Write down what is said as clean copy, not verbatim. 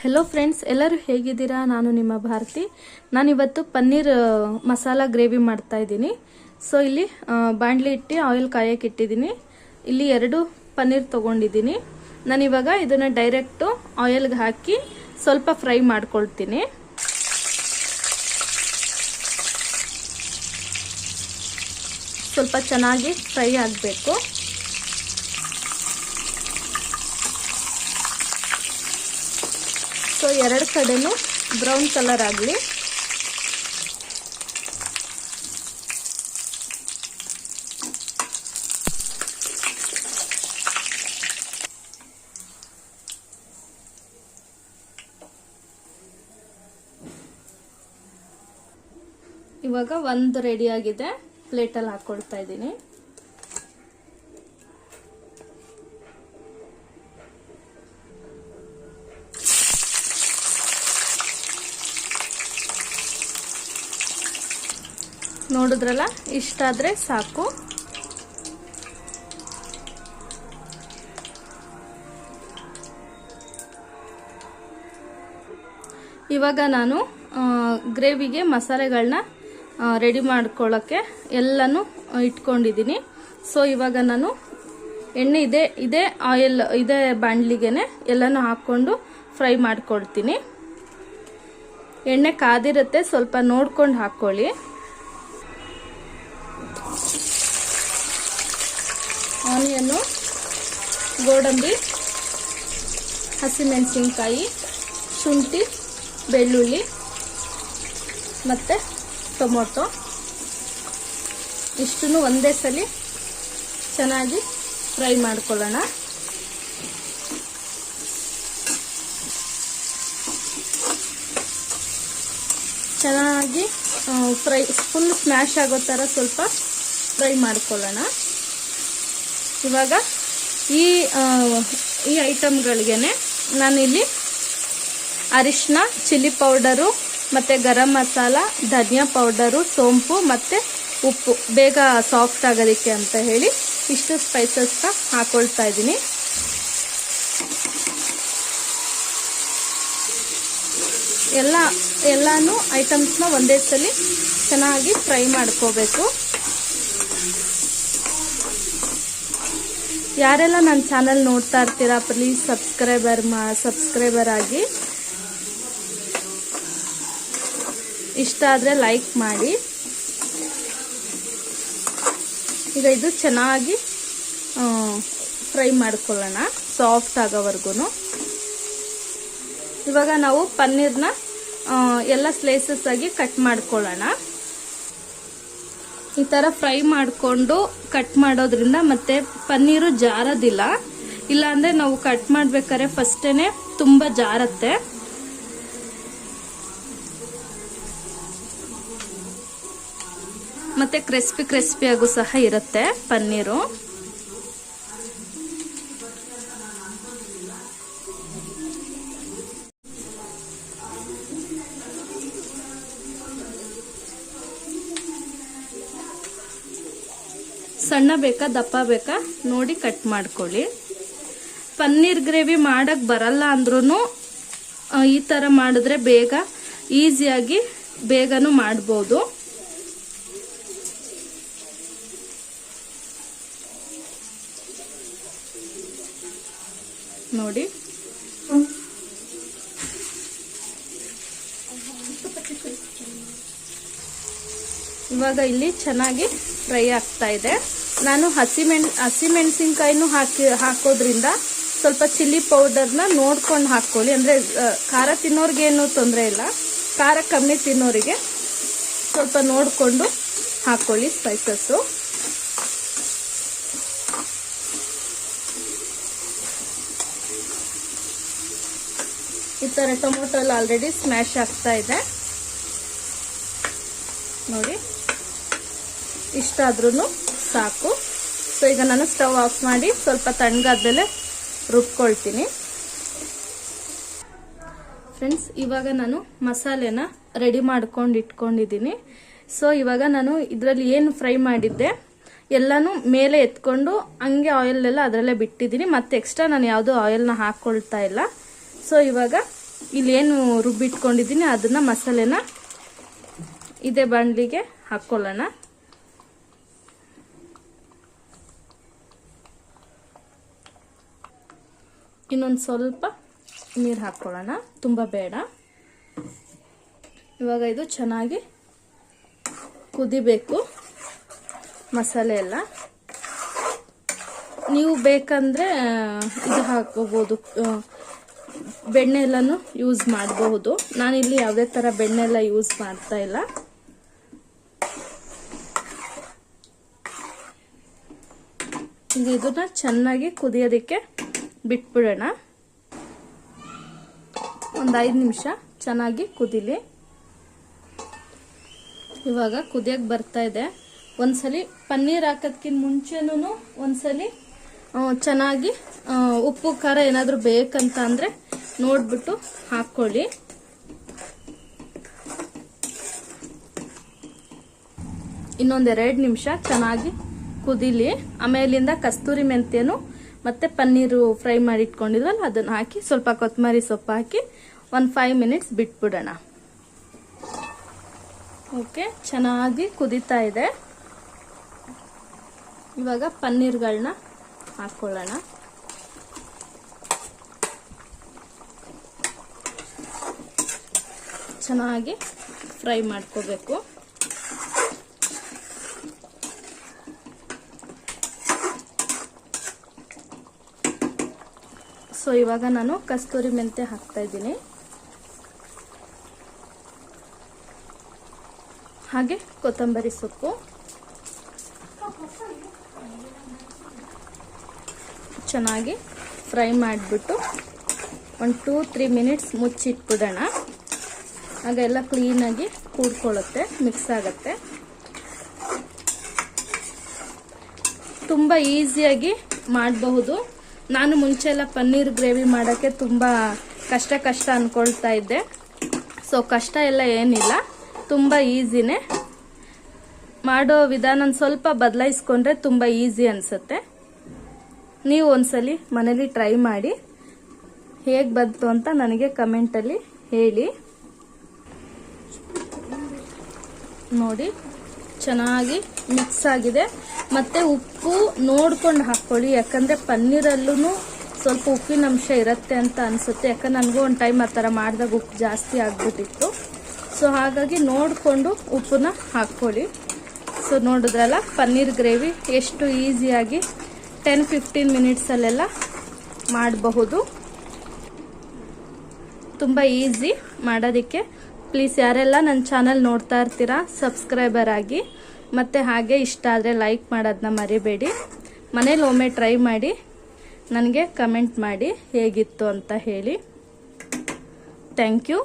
Hello friends, ಎಲ್ಲರೂ ಹೇಗಿದ್ದೀರಾ? ನಾನು ನಿಮ್ಮ ಭಾರತಿ. ನಾನಿವತ್ತು ಪನ್ನೀರ್ ಮಸಾಲ ಗ್ರೇವಿ ಮಾಡ್ತಾ ಇದ್ದೀನಿ. ಸೊ ಇಲ್ಲಿ ಬಾಣಲಿ ಇಟ್ಟು ಆಯಿಲ್ ಕಾಯಕ್ಕೆ ಇಟ್ಟಿದ್ದೀನಿ. ಇಲ್ಲಿ 2 ಪನ್ನೀರ್ ತೊಗೊಂಡಿದ್ದೀನಿ. ನಾನಿವಾಗ ಇದನ್ನು ಡೈರೆಕ್ಟು ಆಯಿಲ್ಗೆ ಹಾಕಿ ಸ್ವಲ್ಪ ಫ್ರೈ ಮಾಡ್ಕೊಳ್ತೀನಿ. ಸ್ವಲ್ಪ ಚೆನ್ನಾಗಿ ಫ್ರೈ ಆಗಬೇಕು. ಸೊ 2 ಕಡೆನೂ ಬ್ರೌನ್ ಕಲರ್ ಆಗಲಿ. ಇವಾಗ ಒಂದು ರೆಡಿ ಆಗಿದೆ, ಪ್ಲೇಟಲ್ಲಿ ಹಾಕೊಳ್ತಾ ಇದ್ದೀನಿ. ನೋಡಿದ್ರಲ್ಲ, ಇಷ್ಟಾದ್ರೆ ಸಾಕು. ಇವಾಗ ನಾನು ಗ್ರೇವಿಗೆ ಮಸಾಲೆಗಳನ್ನ ರೆಡಿ ಮಾಡ್ಕೊಳ್ಳೋಕ್ಕೆ ಎಲ್ಲನೂ ಇಟ್ಕೊಂಡಿದ್ದೀನಿ. ಸೊ ಇವಾಗ ನಾನು ಎಣ್ಣೆ ಇದೇ ಆಯಿಲ್ ಇದೇ ಬಾಣಲಿಗೆನೆ ಎಲ್ಲನೂ ಹಾಕ್ಕೊಂಡು ಫ್ರೈ ಮಾಡ್ಕೊಳ್ತೀನಿ. ಎಣ್ಣೆ ಕಾದಿರುತ್ತೆ, ಸ್ವಲ್ಪ ನೋಡ್ಕೊಂಡು ಹಾಕ್ಕೊಳ್ಳಿ. ಆನಿಯನ್ನು, ಗೋಡಂಬಿ, ಹಸಿಮೆಣಸಿನ್ಕಾಯಿ, ಶುಂಠಿ, ಬೆಳ್ಳುಳ್ಳಿ ಮತ್ತು ಟೊಮೊಟೊ ಇಷ್ಟನ್ನು ಒಂದೇ ಸಲ ಚೆನ್ನಾಗಿ ಫ್ರೈ ಮಾಡ್ಕೊಳ್ಳೋಣ. ಚೆನ್ನಾಗಿ ಫುಲ್ ಸ್ಮ್ಯಾಶ್ ಆಗೋ ಥರ ಸ್ವಲ್ಪ ಫ್ರೈ ಮಾಡ್ಕೊಳ್ಳೋಣ. ಇವಾಗ ಈ ಐಟಮ್ಗಳಿಗೇನೆ ನಾನಿಲ್ಲಿ ಅರಿಶಿನ, ಚಿಲ್ಲಿ ಪೌಡರು ಮತ್ತು ಗರಂ ಮಸಾಲ, ಧನಿಯಾ ಪೌಡರು, ಸೋಂಪು ಮತ್ತು ಉಪ್ಪು, ಬೇಗ ಸಾಫ್ಟ್ ಆಗೋದಕ್ಕೆ ಅಂತ ಹೇಳಿ ಇಷ್ಟು ಸ್ಪೈಸಸ್ನ ಹಾಕೊಳ್ತಾ ಇದ್ದೀನಿ. ಎಲ್ಲಾನು ಐಟಮ್ಸ್ನ ಒಂದೇ ಸಲ ಚೆನ್ನಾಗಿ ಫ್ರೈ ಮಾಡ್ಕೋಬೇಕು. ಯಾರೆಲ್ಲ ನನ್ನ ಚಾನಲ್ ನೋಡ್ತಾ ಇರ್ತೀರಾ, ಪ್ಲೀಸ್ ಸಬ್ಸ್ಕ್ರೈಬರ್ ಆಗಿ. ಇಷ್ಟ ಆದರೆ ಲೈಕ್ ಮಾಡಿ. ಈಗ ಇದು ಚೆನ್ನಾಗಿ ಫ್ರೈ ಮಾಡ್ಕೊಳ್ಳೋಣ, ಸಾಫ್ಟ್ ಆಗೋವರೆಗೂ. ಇವಾಗ ನಾವು ಪನ್ನೀರ್ನ ಎಲ್ಲ ಸ್ಲೈಸಸ್ ಆಗಿ ಕಟ್ ಮಾಡ್ಕೊಳ್ಳೋಣ. ಈ ಥರ ಫ್ರೈ ಮಾಡಿಕೊಂಡು ಕಟ್ ಮಾಡೋದ್ರಿಂದ ಮತ್ತೆ ಪನ್ನೀರು ಜಾರೋದಿಲ್ಲ. ಇಲ್ಲಾಂದರೆ ನಾವು ಕಟ್ ಮಾಡ್ಬೇಕಾದ್ರೆ ಫಸ್ಟೇನೆ ತುಂಬ ಜಾರತ್ತೆ. ಮತ್ತೆ ಕ್ರಿಸ್ಪಿಯಾಗೂ ಸಹ ಇರುತ್ತೆ ಪನ್ನೀರು. ಸಣ್ಣ ಬೇಕಾ ದಪ್ಪ ಬೇಕಾ ನೋಡಿ ಕಟ್ ಮಾಡ್ಕೊಳ್ಳಿ. ಪನ್ನೀರ್ ಗ್ರೇವಿ ಮಾಡಕ್ ಬರಲ್ಲ ಅಂದ್ರೂ ಈ ಥರ ಮಾಡಿದ್ರೆ ಈಸಿಯಾಗಿ ಬೇಗನೂ ಮಾಡ್ಬೋದು. ನೋಡಿ, ಇವಾಗ ಇಲ್ಲಿ ಚೆನ್ನಾಗಿ ಫ್ರೈ ಆಗ್ತಾ ಇದೆ. ನಾನು ಹಸಿಮೆಣಸಿನ್ಕಾಯಿನೂ ಹಾಕೋದ್ರಿಂದ ಸ್ವಲ್ಪ ಚಿಲ್ಲಿ ಪೌಡರ್ನ ನೋಡ್ಕೊಂಡು ಹಾಕ್ಕೊಳ್ಳಿ. ಅಂದರೆ ಖಾರ ತಿನ್ನೋರ್ಗೇನು ತೊಂದರೆ ಇಲ್ಲ, ಖಾರ ಕಮ್ಮಿ ತಿನ್ನೋರಿಗೆ ಸ್ವಲ್ಪ ನೋಡಿಕೊಂಡು ಹಾಕ್ಕೊಳ್ಳಿ ಸ್ಪೈಸಸ್ಸು. ಈ ಥರ ಟೊಮೊಟೊ ಎಲ್ಲ ಆಲ್ರೆಡಿ ಸ್ಮ್ಯಾಶ್ ಆಗ್ತಾ ಇದೆ ನೋಡಿ. ಇಷ್ಟಾದ್ರೂ ಸಾಕು. ಸೊ ಈಗ ನಾನು ಸ್ಟವ್ ಆಫ್ ಮಾಡಿ ಸ್ವಲ್ಪ ತಣ್ಣಗಾದ್ಮೇಲೆ ರುಬ್ಕೊಳ್ತೀನಿ. ಫ್ರೆಂಡ್ಸ್, ಇವಾಗ ನಾನು ಮಸಾಲೆನ ರೆಡಿ ಮಾಡ್ಕೊಂಡು ಇಟ್ಕೊಂಡಿದ್ದೀನಿ. ಸೊ ಇವಾಗ ನಾನು ಇದರಲ್ಲಿ ಏನು ಫ್ರೈ ಮಾಡಿದ್ದೆ ಎಲ್ಲನೂ ಮೇಲೆ ಎತ್ಕೊಂಡು ಹಂಗೆ ಆಯಿಲ್ ಎಲ್ಲ ಅದರಲ್ಲೇ ಬಿಟ್ಟಿದ್ದೀನಿ. ಮತ್ತೆ ಎಕ್ಸ್ಟ್ರಾ ನಾನು ಯಾವುದೂ ಆಯಿಲ್ನ ಹಾಕ್ಕೊಳ್ತಾ ಇಲ್ಲ. ಸೊ ಇವಾಗ ಇಲ್ಲೇನು ರುಬ್ಬಿಟ್ಕೊಂಡಿದ್ದೀನಿ ಅದನ್ನು ಮಸಾಲೆನ ಇದೇ ಬಾಣಲಿಗೆ ಹಾಕ್ಕೊಳ್ಳೋಣ. ಇನ್ನೊಂದು ಸ್ವಲ್ಪ ನೀರು ಹಾಕ್ಕೊಳ್ಳೋಣ, ತುಂಬ ಬೇಡ. ಇವಾಗ ಇದು ಚೆನ್ನಾಗಿ ಕುದಿಬೇಕು ಮಸಾಲೆ ಎಲ್ಲ. ನೀವು ಬೇಕಂದರೆ ಇದು ಹಾಕೋಬೋದು, ಬೆಣ್ಣೆ ಎಲ್ಲನೂ ಯೂಸ್ ಮಾಡಬಹುದು. ನಾನಿಲ್ಲಿ ಯಾವುದೇ ಥರ ಬೆಣ್ಣೆ ಎಲ್ಲ ಯೂಸ್ ಮಾಡ್ತಾ ಇಲ್ಲ. ಈಗ ಇದನ್ನ ಚೆನ್ನಾಗಿ ಕುದಿಯೋದಕ್ಕೆ ಬಿಟ್ಬಿಡೋಣ. ಒಂದು 5 ನಿಮಿಷ ಚೆನ್ನಾಗಿ ಕುದಿಲಿ. ಇವಾಗ ಕುದಿಯಕ್ಕೆ ಬರ್ತಾ ಇದೆ. ಒಂದ್ಸಲಿ ಪನ್ನೀರ್ ಹಾಕೋದಕ್ಕಿಂತ ಮುಂಚೆನೂ ಒಂದ್ಸಲಿ ಚೆನ್ನಾಗಿ ಉಪ್ಪು ಖಾರ ಏನಾದರೂ ಬೇಕಂತ ಅಂದರೆ ನೋಡ್ಬಿಟ್ಟು ಹಾಕ್ಕೊಳ್ಳಿ. ಇನ್ನೊಂದು 2 ನಿಮಿಷ ಚೆನ್ನಾಗಿ ಕುದಿಲಿ. ಆಮೇಲಿಂದ ಕಸ್ತೂರಿ ಮೆಂತ್ಯನು ಮತ್ತೆ ಪನ್ನೀರು ಫ್ರೈ ಮಾಡಿ ಇಟ್ಕೊಂಡಿದ್ವಲ್ಲ ಅದನ್ನು ಹಾಕಿ ಸ್ವಲ್ಪ ಕೊತ್ತಂಬರಿ ಸೊಪ್ಪು ಹಾಕಿ ಒಂದು 5 ಮಿನಿಟ್ಸ್ ಬಿಟ್ಬಿಡೋಣ. ಓಕೆ, ಚೆನ್ನಾಗಿ ಕುದೀತಾ ಇದೆ. ಇವಾಗ ಪನ್ನೀರ್ಗಳನ್ನ ಹಾಕ್ಕೊಳ್ಳೋಣ. ಚೆನ್ನಾಗಿ ಫ್ರೈ ಮಾಡ್ಕೋಬೇಕು. ಸೊ ಇವಾಗ ನಾನು ಕಸ್ತೂರಿ ಮೆಂತ್ಯ ಹಾಕ್ತಾ ಇದ್ದೀನಿ, ಹಾಗೆ ಕೊತ್ತಂಬರಿ ಸೊಪ್ಪು. ಚೆನ್ನಾಗಿ ಫ್ರೈ ಮಾಡಿಬಿಟ್ಟು ಒಂದು 2-3 ಮಿನಿಟ್ಸ್ ಮುಚ್ಚಿಟ್ಬಿಡೋಣ. ಆಗ ಎಲ್ಲ ಕ್ಲೀನಾಗಿ ಕೂಡ್ಕೊಳ್ಳುತ್ತೆ, ಮಿಕ್ಸ್ ಆಗುತ್ತೆ. ತುಂಬ ಈಸಿಯಾಗಿ ಮಾಡಬಹುದು. ನಾನು ಮುಂಚೆ ಎಲ್ಲ ಪನ್ನೀರ್ ಗ್ರೇವಿ ಮಾಡೋಕ್ಕೆ ತುಂಬ ಕಷ್ಟ ಅಂದ್ಕೊಳ್ತಾ ಇದ್ದೆ. ಸೊ ಕಷ್ಟ ಎಲ್ಲ ಏನಿಲ್ಲ, ತುಂಬ ಈಸಿನೇ. ಮಾಡೋ ವಿಧಾನ ಸ್ವಲ್ಪ ಬದಲಾಯಿಸ್ಕೊಂಡ್ರೆ ತುಂಬ ಈಸಿ ಅನಿಸುತ್ತೆ. ನೀವು ಒಂದ್ಸಲಿ ಮನೇಲಿ ಟ್ರೈ ಮಾಡಿ ಹೇಗೆ ಬಂತು ಅಂತ ನನಗೆ ಕಮೆಂಟಲ್ಲಿ ಹೇಳಿ. ನೋಡಿ ಚೆನ್ನಾಗಿ ಮಿಕ್ಸ್ ಆಗಿದೆ. ಮತ್ತು ಉಪ್ಪು ನೋಡ್ಕೊಂಡು ಹಾಕ್ಕೊಳ್ಳಿ, ಯಾಕಂದರೆ ಪನ್ನೀರಲ್ಲೂ ಸ್ವಲ್ಪ ಉಪ್ಪಿನ ಅಂಶ ಇರುತ್ತೆ ಅಂತ ಅನಿಸುತ್ತೆ. ಯಾಕಂದ್ರೆ ನನಗೂ ಒಂದು ಟೈಮ್ ಆ ಥರ ಮಾಡಿದಾಗ ಉಪ್ಪು ಜಾಸ್ತಿ ಆಗಿಬಿಟ್ಟಿತ್ತು. ಸೊ ಹಾಗಾಗಿ ನೋಡಿಕೊಂಡು ಉಪ್ಪನ್ನ ಹಾಕ್ಕೊಳ್ಳಿ. ಸೊ ನೋಡಿದ್ರಲ್ಲ ಪನ್ನೀರ್ ಗ್ರೇವಿ ಎಷ್ಟು ಈಸಿಯಾಗಿ 10-15 ಮಿನಿಟ್ಸಲ್ಲೆಲ್ಲ ಮಾಡಬಹುದು. ತುಂಬ ಈಸಿ ಮಾಡೋದಕ್ಕೆ. ಪ್ಲೀಸ್ ಯಾರೆಲ್ಲ ನನ್ನ ಚಾನಲ್ ನೋಡ್ತಾ ಇರ್ತೀರಾ ಸಬ್ಸ್ಕ್ರೈಬರ್ ಆಗಿ, ಮತ್ತು ಹಾಗೆ ಇಷ್ಟ ಆದರೆ ಲೈಕ್ ಮಾಡೋದನ್ನ ಮರಿಬೇಡಿ. ಮನೇಲಿ ಒಮ್ಮೆ ಟ್ರೈ ಮಾಡಿ ನನಗೆ ಕಮೆಂಟ್ ಮಾಡಿ ಹೇಗಿತ್ತು ಅಂತ ಹೇಳಿ. Thank you.